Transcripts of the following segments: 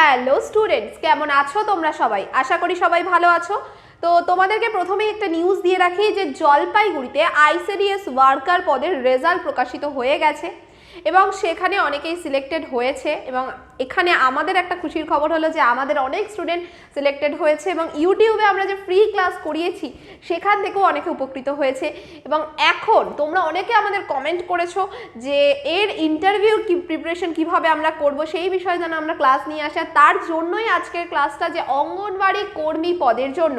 Hello students, কেমন আছো তোমরা সবাই? আশা করি সবাই ভালো আছো। তো তোমাদেরকে প্রথমেই একটা নিউজ দিয়ে রাখি যে জলপাইগুড়িতে আইসিডিএস ওয়ার্কার পদের রেজাল্ট প্রকাশিত হয়ে গেছে এবং সেখানে অনেকেই সিলেক্টেড হয়েছে। এবং এখানে আমাদের একটা খুশির খবর হলো যে আমাদের অনেক স্টুডেন্ট সিলেক্টেড হয়েছে এবং ইউটিউবে আমরা যে ফ্রি ক্লাস করিয়েছি সেখান থেকেও অনেকে উপকৃত হয়েছে। এবং এখন তোমরা অনেকে আমাদের কমেন্ট করেছো যে এর ইন্টারভিউর প্রিপারেশন কিভাবে আমরা করব, সেই বিষয়ে যেন আমরা ক্লাস নিয়ে আসি। তার জন্যই আজকের ক্লাসটা, যে অঙ্গনওয়াড়ি কর্মী পদের জন্য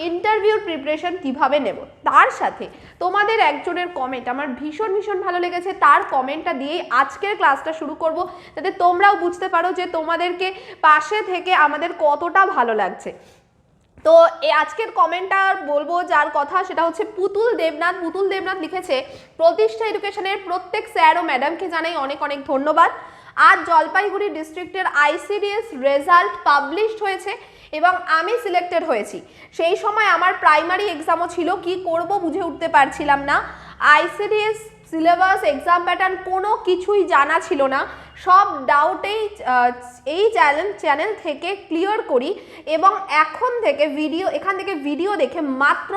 ইন্টারভিউর প্রিপারেশন কিভাবে নেব। তার সাথে তোমাদের একজনের কমেন্ট আমার ভীষণ ভীষণ ভালো লেগেছে, তার কমেন্টটা দিয়েই আজকের ক্লাসটা শুরু করব, যাতে তোমরাও বুঝতে পারো যে তোমাদেরকে পাশে থেকে আমাদের কতটা ভালো লাগছে। তো এই আজকের কমেন্টটা বলবো যার কথা, সেটা হচ্ছে পুতুল দেবনাথ। পুতুল দেবনাথ লিখেছে, প্রতিষ্ঠা এডুকেশনের প্রত্যেক স্যার ও ম্যাডামকে জানাই অনেক অনেক ধন্যবাদ। আজ জলপাইগুড়ি ডিস্ট্রিক্টের আইসিডিএস রেজাল্ট পাবলিশড হয়েছে এবং আমি সিলেক্টেড হয়েছি। সেই সময় আমার প্রাইমারি এক্সামও ছিল, কি করব বুঝে উঠতে পারছিলাম না। আইসিডিএস সিলেবাস, এক্সাম প্যাটার্ন কোনো কিছুই জানা ছিল না। সব ডাউটেই এই চ্যানেল থেকে ক্লিয়ার করি এবং এখান থেকে ভিডিও দেখে মাত্র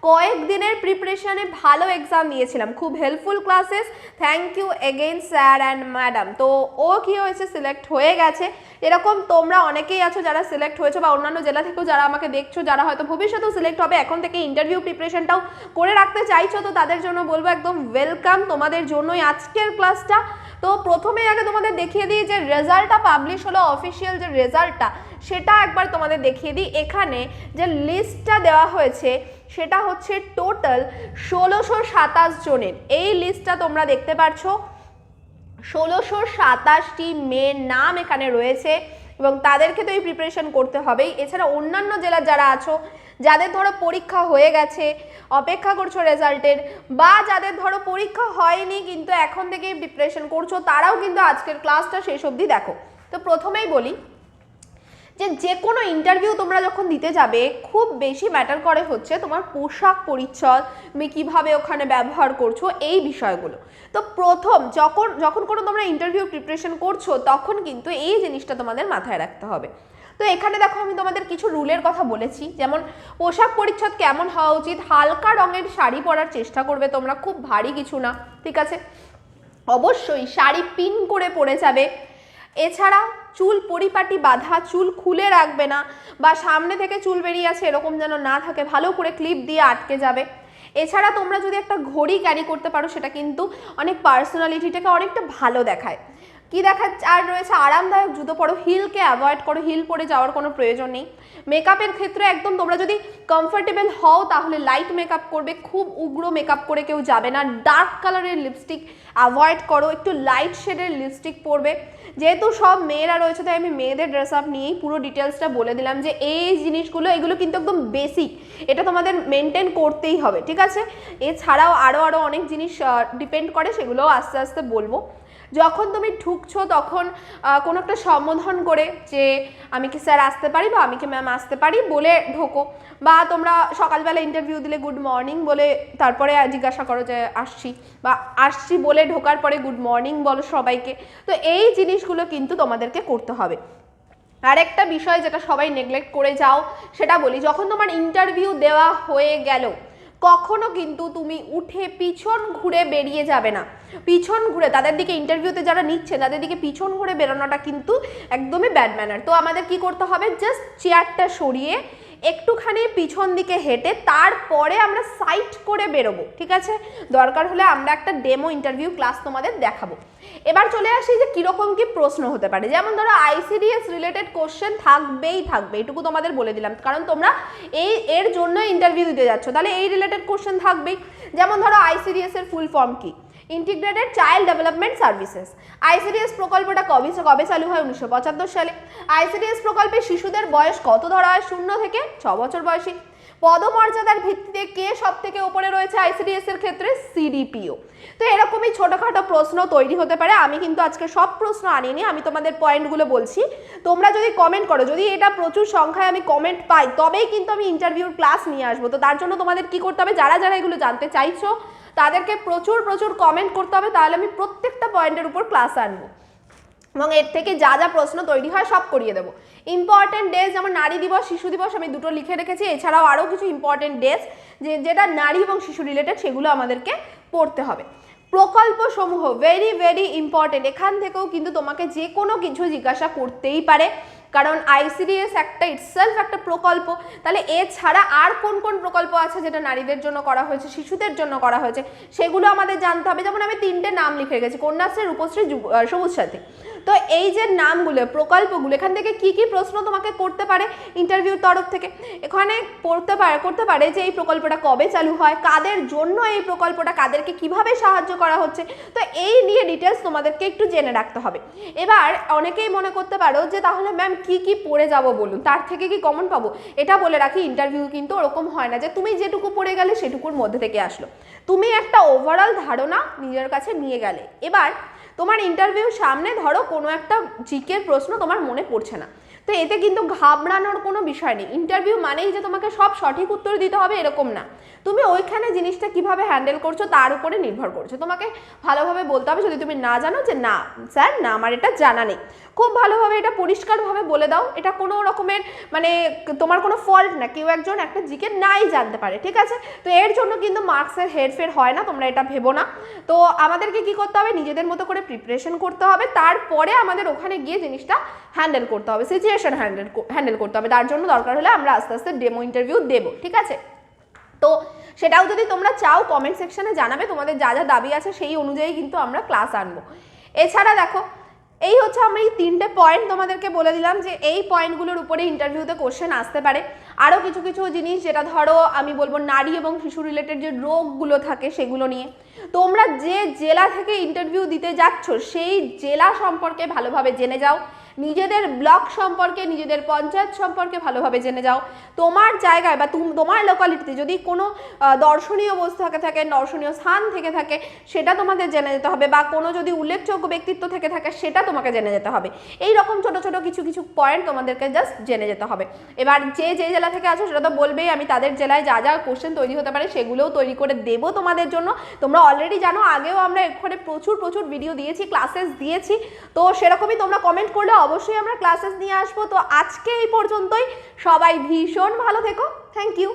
কয়েকদিনের প্রিপারেশনে ভালো এক্সাম দিয়েছিলাম। খুব helpful classes, thank you again sir and madam. তো ও কি হয়েছে, সিলেক্ট হয়ে গেছে। এরকম তোমরা অনেকেই আছো যারা সিলেক্ট হয়েছে, বা অন্যান্য জেলা থেকেও যারা আমাকে দেখছো, যারা হয়তো ভবিষ্যতেও সিলেক্ট হবে, এখন থেকে ইন্টারভিউ প্রিপারেশনটাও করে রাখতে চাইছো, তো তাদের জন্য বলবো একদম ওয়েলকাম, তোমাদের জন্যই আজকের ক্লাসটা। তো প্রথমে আগে তোমাদের দেখিয়ে দিই যে রেজাল্টটা পাবলিশ হলো, অফিসিয়াল যে রেজাল্টটা সেটা একবার তোমাদের দেখিয়ে দিই। এখানে যে লিস্টটা দেওয়া হয়েছে সেটা হচ্ছে টোটাল 1627 জনের। এই লিস্টটা তোমরা দেখতে পাচ্ছ, 1627টি মেয়ের নাম এখানে রয়েছে এবং তাদেরকে তো এই প্রিপারেশন করতে হবেই। এছাড়া অন্যান্য জেলার যারা আছো, যাদের ধরো পরীক্ষা হয়ে গেছে, অপেক্ষা করছো রেজাল্টের, বা যাদের ধরো পরীক্ষা হয়নি কিন্তু এখন থেকেই প্রিপারেশন করছো, তারাও কিন্তু আজকের ক্লাসটা শেষ অবধি দেখো। তো প্রথমেই বলি যে কোনো ইন্টারভিউ তোমরা যখন দিতে যাবে, খুব বেশি ম্যাটার করে হচ্ছে তোমার পোশাক পরিচ্ছদ, তুমি কীভাবে ওখানে ব্যবহার করছো, এই বিষয়গুলো। তো প্রথম যখন কোনো তোমরা ইন্টারভিউ প্রিপারেশন করছো, তখন কিন্তু এই জিনিসটা তোমাদের মাথায় রাখতে হবে। তো এখানে দেখো, আমি তোমাদের কিছু রুলের কথা বলেছি, যেমন পোশাক পরিচ্ছদ কেমন হওয়া উচিত। হালকা রঙের শাড়ি পরার চেষ্টা করবে তোমরা, খুব ভারী কিছু না, ঠিক আছে। অবশ্যই শাড়ি পিন করে পরে যাবে। এছাড়া চুল পরিপাটি বাঁধা, চুল খুলে রাখবে না, বা সামনে থেকে চুল বেরিয়ে আছে এরকম যেন না থাকে, ভালো করে ক্লিপ দিয়ে আটকে যাবে। এছাড়া তোমরা যদি একটা ঘড়ি ক্যারি করতে পারো, সেটা কিন্তু অনেক পার্সোনালিটিটাকে অনেকটা ভালো দেখায়। কি দেখায় আর রয়েছে, আরামদায়ক জুতো পরো, হিলকে অ্যাভয়েড করো, হিল পরে যাওয়ার কোনো প্রয়োজন নেই। মেকআপের ক্ষেত্রে একদম তোমরা যদি কমফোর্টেবল হও তাহলে লাইট মেকআপ করবে, খুব উগ্র মেকআপ করে কেউ যাবে না। ডার্ক কালারের লিপস্টিক অ্যাভয়েড করো, একটু লাইট শেডের লিপস্টিক পরবে। যেহেতু সব মেয়েরা রয়েছে, তাই আমি মেয়েদের ড্রেস আপ নিয়েই পুরো ডিটেলসটা বলে দিলাম যে এই জিনিসগুলো, এগুলো কিন্তু একদম বেসিক, এটা তোমাদের মেনটেন করতেই হবে, ঠিক আছে। এছাড়াও আরও অনেক জিনিস ডিপেন্ড করে, সেগুলোও আস্তে আস্তে বলবো। যখন তুমি ঢুকছো তখন কোনো একটা সম্বোধন করে, যে আমি কি স্যার আসতে পারি, বা আমি কি ম্যাম আসতে পারি বলে ঢোকো। বা তোমরা সকালবেলা ইন্টারভিউ দিলে গুড মর্নিং বলে তারপরে জিজ্ঞাসা করো যে আসছি, বা আসছি বলে ঢোকার পরে গুড মর্নিং বলো সবাইকে। তো এই জিনিসগুলো কিন্তু তোমাদেরকে করতে হবে। আরেকটা বিষয় যেটা সবাই নেগলেক্ট করে যাও, সেটা বলি, যখন তোমার ইন্টারভিউ দেওয়া হয়ে গেল, কখনো কিন্তু তুমি উঠে পিছন ঘুরে বেরিয়ে যাবে না। পিছন ঘুরে তাদের দিকে, ইন্টারভিউতে যারা নিচ্ছে তাদের দিকে পিছন ঘুরে বেরোনোটা কিন্তু একদমই ব্যাড ম্যানার। তো আমাদের কি করতে হবে, জাস্ট চেয়ারটা সরিয়ে একটুখানি পিছন দিকে হেঁটে তারপরে আমরা সাইড করে বেরোবো, ঠিক আছে। দরকার হলে আমরা একটা ডেমো ইন্টারভিউ ক্লাস তোমাদের দেখাবো। এবার চলে আসি যে কীরকম কি প্রশ্ন হতে পারে। যেমন ধরো আইসিডিএস রিলেটেড কোশ্চেন থাকবে, এটুকু তোমাদের বলে দিলাম, কারণ তোমরা এর জন্য ইন্টারভিউ দিতে যাচ্ছ, তাহলে এই রিলেটেড কোশ্চেন থাকবেই। যেমন ধরো আইসিডিএস এর ফুল ফর্ম কি, integrated child development services. ICDS প্রকল্পটা কবে চালু হয়, 1975 সালে। আইসিডিএস প্রকল্পে শিশুদের বয়স কত ধরা হয়, 0 থেকে 6 বছর বয়সী। পদমর্যাদার ভিত্তিতে কে সব থেকে উপরে রয়েছে আইসিডিএস এর ক্ষেত্রে, সিডিপিও। তো এরকমই ছোটখাটো প্রশ্ন তৈরি হতে পারে। আমি কিন্তু আজকে সব প্রশ্ন আনিনি, আমি তোমাদের পয়েন্টগুলো বলছি। তোমরা যদি কমেন্ট করো, যদি এটা প্রচুর সংখ্যায় আমি কমেন্ট পাই, তবেই কিন্তু আমি ইন্টারভিউর ক্লাস নিয়ে আসবো। তো তার জন্য তোমাদের কি করতে হবে, যারা যারা এগুলো জানতে চাইছো তাদেরকে প্রচুর কমেন্ট করতে হবে, তাহলে আমি প্রত্যেকটা পয়েন্টের উপর ক্লাস আনবো। এবং এর থেকে যা যা প্রশ্ন তৈরি হয় সব করিয়ে দেবো। ইম্পর্টেন্ট ডেজ যেমন নারী দিবস, শিশু দিবস আমি দুটো লিখে রেখেছি, এছাড়াও আরও কিছু ইম্পর্টেন্ট ডেজ যেটা নারী এবং শিশু রিলেটেড সেগুলো আমাদেরকে পড়তে হবে। প্রকল্প সমূহ ভেরি ভেরি ইম্পর্টেন্ট, এখান থেকেও কিন্তু তোমাকে যে কোনো কিছু জিজ্ঞাসা করতেই পারে, কারণ আইসিডিএস একটা ইটসেলফ একটা প্রকল্প। তাহলে এছাড়া আর কোন কোন প্রকল্প আছে যেটা নারীদের জন্য করা হয়েছে, শিশুদের জন্য করা হয়েছে, সেগুলো আমাদের জানতে হবে। যেমন আমি 3টে নাম লিখে রেখেছি, কন্যাশ্রী, রূপশ্রী, সবুজ সাথী। তো এই যে নামগুলো, প্রকল্পগুলো, এখান থেকে কি কি প্রশ্ন তোমাকে করতে পারে ইন্টারভিউর তরফ থেকে, এখানে করতে পারে যে এই প্রকল্পটা কবে চালু হয়, কাদের জন্য এই প্রকল্পটা, কাদেরকে কিভাবে সাহায্য করা হচ্ছে। তো এই নিয়ে ডিটেলস তোমাদেরকে একটু জেনে রাখতে হবে। এবার অনেকেই মনে করতে পারো যে তাহলে ম্যাম কি কি পড়ে যাব বলুন, তার থেকে কি কমন পাবো? এটা বলে রাখি, ইন্টারভিউ কিন্তু ওরকম হয় না যে তুমি যেটুকু পড়ে গেলে সেটুকুর মধ্যে থেকে আসলো। তুমি একটা ওভারঅল ধারণা নিজের কাছে নিয়ে গেলে, এবার তোমার ইন্টারভিউ সামনে ধরো কোনো একটা জিকের প্রশ্ন তোমার মনে পড়ছে না, তো এতে কিন্তু ঘাবড়ানোর কোনো বিষয় নেই। ইন্টারভিউ মানেই যে তোমাকে সব সঠিক উত্তর দিতে হবে এরকম না, তুমি ওইখানে জিনিসটা কিভাবে হ্যান্ডেল করছো তার উপরে নির্ভর করছো। তোমাকে ভালোভাবে বলতে হবে, যদি তুমি না জানো যে না স্যার না আমার এটা জানা নেই, খুব ভালোভাবে এটা পরিষ্কারভাবে বলে দাও। এটা কোনো রকমের মানে তোমার কোনো ফল্ট না, কেউ একজন একটা জিকে নাই জানতে পারে, ঠিক আছে? তো এর জন্য কিন্তু মার্কসের হেরফের হয় না, তোমরা এটা ভেবো না। তো আমাদেরকে কি করতে হবে, নিজেদের মতো করে প্রিপারেশন করতে হবে, তারপরে আমাদের ওখানে গিয়ে জিনিসটা হ্যান্ডেল করতে হবে, সিচুয়েশন হ্যান্ডেল করতে হবে। তার জন্য দরকার হলে আমরা আস্তে আস্তে ডেমো ইন্টারভিউ দেবো, ঠিক আছে? তো সেটাও যদি তোমরা চাও কমেন্ট সেকশনে জানাবে, তোমাদের যা যা দাবি আছে সেই অনুযায়ী কিন্তু আমরা ক্লাস আনবো। এছাড়া দেখো, এই হচ্ছে আমি 3টে পয়েন্ট তোমাদেরকে বলে দিলাম যে এই পয়েন্টগুলোর উপরে ইন্টারভিউতে কোশ্চেন আসতে পারে। আরও কিছু কিছু জিনিস যেটা ধরো আমি বলবো নারী এবং শিশু রিলেটেড যে রোগগুলো থাকে সেগুলো নিয়ে, তোমরা যে জেলা থেকে ইন্টারভিউ দিতে যাচ্ছ সেই জেলা সম্পর্কে ভালোভাবে জেনে যাও, নিজেদের ব্লক সম্পর্কে, নিজেদের পঞ্চায়েত সম্পর্কে ভালোভাবে জেনে যাও। তোমার জায়গায় বা তোমার লোকালিটিতে যদি কোনো দর্শনীয় বস্তু থাকে, দর্শনীয় স্থান থেকে থাকে, সেটা তোমাদের জেনে যেতে হবে, বা কোনো যদি উল্লেখযোগ্য ব্যক্তিত্ব থেকে থাকে সেটা তোমাকে জেনে যেতে হবে। এই রকম ছোট ছোট কিছু কিছু পয়েন্ট তোমাদেরকে জাস্ট জেনে যেতে হবে। এবার যে জেলা থেকে আছো সেটা তো বলবেই, আমি তাদের জেলায় যা যা কোশ্চেন তৈরি হতে পারে সেগুলোও তৈরি করে দেবো তোমাদের জন্য। তোমরা অলরেডি জানো, আগেও আমরা এখানে প্রচুর ভিডিও দিয়েছি, ক্লাসেস দিয়েছি, তো সেরকমই তোমরা কমেন্ট করলে অবশ্যই আমরা ক্লাসেস নিয়ে আসবো। তো আজকে এই পর্যন্তই, সবাই ভীষণ ভালো থেকো, থ্যাংক ইউ।